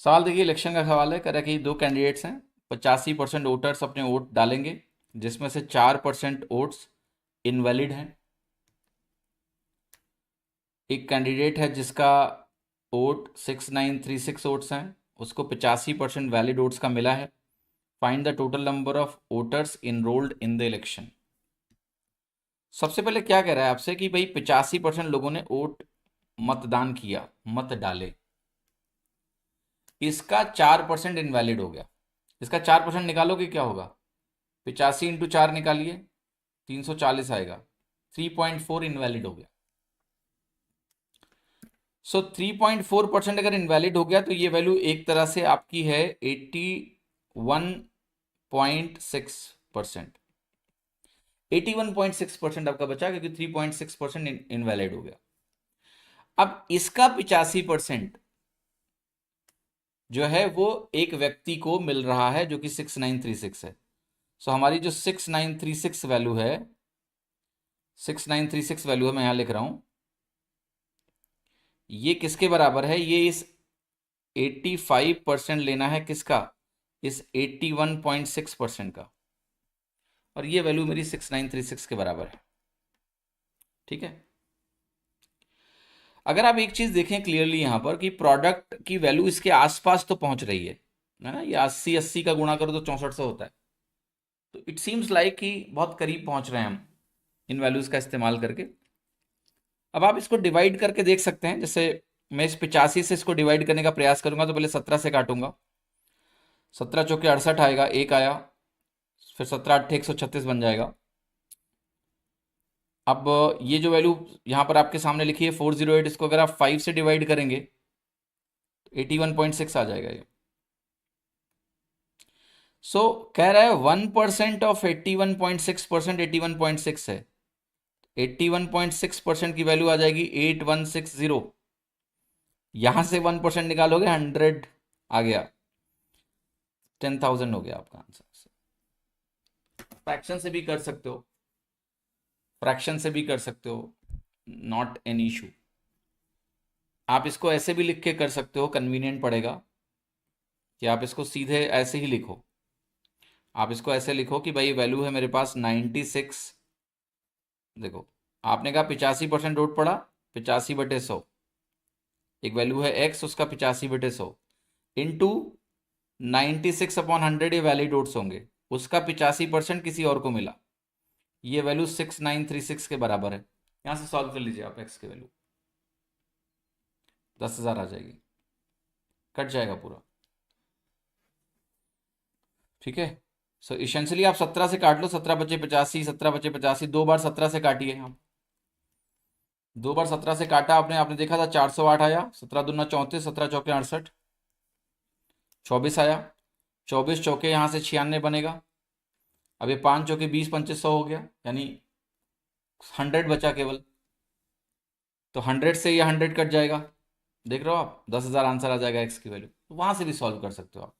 सवाल देखिए, इलेक्शन का सवाल है। कह रहा है कि दो कैंडिडेट्स हैं, 85% वोटर्स अपने वोट डालेंगे, जिसमें से 4% वोट्स इनवैलिड हैं। एक कैंडिडेट है जिसका वोट 6936 वोट्स हैं, उसको 85% वैलिड वोट्स का मिला है। Find the total number of voters enrolled in the election. सबसे पहले क्या कह रहा है आपसे कि भाई 85% लोगों ने वोट मतदान किया, मत डाले, इसका 4% इनवैलिड हो गया। इसका 4% निकालोगे क्या होगा? 85 × 4 निकालिए, 340 आएगा। 3.4 इनवैलिड हो गया। सो 3.4% अगर इनवैलिड हो गया तो ये वैल्यू एक तरह से आपकी है 81.6%। 81.6% आपका बचा, क्योंकि 3.6% इनवैलिड हो गया। अब इसका 85% जो है वो एक व्यक्ति को मिल रहा है, जो कि 6936 है। सो हमारी जो 6936 वैल्यू है, 6936 वैल्यू है, मैं यहां लिख रहा हूं, ये किसके बराबर है? ये इस 85% लेना है किसका? इस 81.6% का। और ये वैल्यू मेरी 6936 के बराबर है। ठीक है। अगर आप एक चीज देखें क्लियरली यहां पर कि प्रोडक्ट की वैल्यू इसके आसपास तो पहुंच रही है ना। ये 80 का गुणा करो तो 6400 होता है। तो इट सीम्स लाइक कि बहुत करीब पहुंच रहे हैं हम इन वैल्यूज का इस्तेमाल करके। अब आप इसको डिवाइड करके देख सकते हैं। जैसे मैं इस 85 से इसको डिवाइड करने का प्रयास करूंगा तो पहले 17 से काटूंगा। 17 चौके 68 आएगा, एक आया, फिर 17 8 136 बन जाएगा। अब ये जो वैल्यू यहां पर आपके सामने लिखी है 408, इसको अगर आप 5 से डिवाइड करेंगे तो 81.6 आ जाएगा ये। सो कह रहा है 1% ऑफ 81.6%, 81.6 है। 81.6% की वैल्यू आ जाएगी 8160। यहां से 1% निकालोगे 100 आ गया, 10,000 हो गया आपका आंसर। फ्रैक्शन से भी कर सकते हो, फ्रैक्शन से भी कर सकते हो, नॉट एन इशू। आप इसको ऐसे भी लिख के कर सकते हो, कन्वीनियंट पड़ेगा कि आप इसको सीधे ऐसे ही लिखो। आप इसको ऐसे लिखो कि भाई वैल्यू है मेरे पास 96। देखो, आपने कहा 85% वोट पड़ा, 85/100। एक वैल्यू है x, उसका 85/100 इंटू 96/100, ये वैलिड वोट्स होंगे, उसका 85% किसी और को मिला। ये वैल्यू 6936 के बराबर है। यहां से सॉल्व कर लीजिए आप, x की वैल्यू 10,000 आ जाएगी, कट जाएगा पूरा। ठीक है। सो इसेंशियली आप 17 से काट लो, 17 बचे 85, 17 बचे 85, दो बार 17 से काटिए। हम दो बार 17 से काटा आपने, आपने देखा था 408 आया, 17 दूना 34, 17 चौके 68, 24 आया, 24 चौके यहाँ से 96 बनेगा। अब ये 5 चौके 20, 2500 हो गया, यानी 100 बचा केवल। तो 100 से ये 100 कट जाएगा, देख रहे हो आप, 10,000 आंसर आ जाएगा एक्स की वैल्यू। तो वहां से भी सॉल्व कर सकते हो आप।